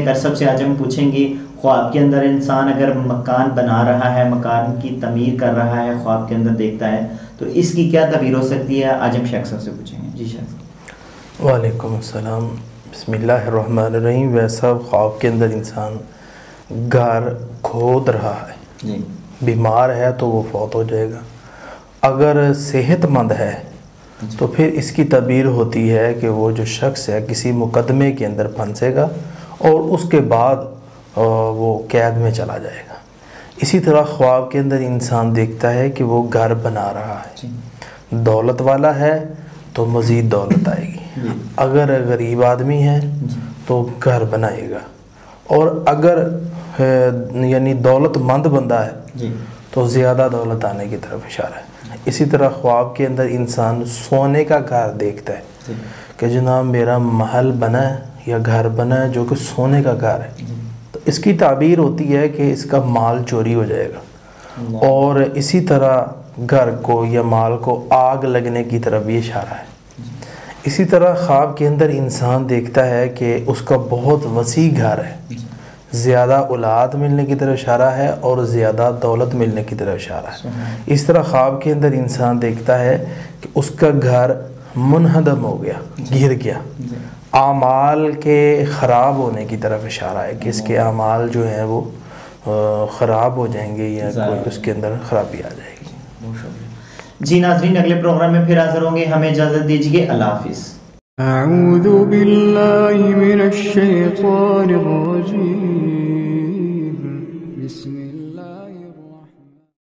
ایک عرصب سے آج ہم پوچھیں گے خواب کے اندر انسان اگر مکان بنا رہا ہے، مکان کی تعمیر کر رہا ہے، خواب کے اندر دیکھتا ہے تو اس کی کیا تعبیر ہو سکتی ہے؟ آج ہم شیخ صاحب سے پوچھیں گے. جی شیخ صاحب. وعلیکم السلام. بسم اللہ الرحمن الرحیم. ویسا خواب کے اندر انسان گھر کھود رہا ہے، جی بیمار ہے تو وہ فوت ہو جائے گا. اگر صحت مند ہے تو پھر اس کی تعبیر ہوتی ہے کہ وہ جو شخص ہے کسی مقدمے کے اندر پھنسے گا اور اس کے بعد وہ قید میں چلا جائے گا. اسی طرح خواب کے اندر انسان دیکھتا ہے کہ وہ گھر بنا رہا ہے، دولت والا ہے تو مزید دولت آئے گی. اگر غریب آدمی ہے تو گھر بنائے گا، اور اگر یعنی دولت مند بندہ ہے تو زیادہ دولت آنے کی طرف اشارہ ہے. اسی طرح خواب کے اندر انسان سونے کا گھر دیکھتا ہے کہ جناب میرا محل بنا ہے یا گھر بنا ہے جو کہ سونے کا گھر ہے، تو اس کی تعبیر ہوتی ہے کہ اس کا مال چوری ہو جائے گا. اور اسی طرح گھر کو یا مال کو آگ لگنے کی طرف بھی اشارہ ہے. اسی طرح خواب کے اندر انسان دیکھتا ہے کہ اس کا بہت وسیع گھر ہے، زیادہ اولاد ملنے کی طرف اشارہ ہے اور زیادہ دولت ملنے کی طرف اشارہ ہے. اس طرح خواب کے اندر انسان دیکھتا ہے کہ اس کا گھر منہدم ہو گیا، گر گیا. اعمال کے خراب ہونے کی طرف اشارہ ہے کہ اس کے اعمال جو ہیں وہ خراب ہو جائیں گے یا کوئی اس کے اندر خرابی آ جائے گی. جی ناظرین، اگلے پروگرام میں پھر حاضر ہوں گے. ہمیں اجازت دیجیے. اللہ حافظ. اعوذ باللہ من الشیطان الرجیم.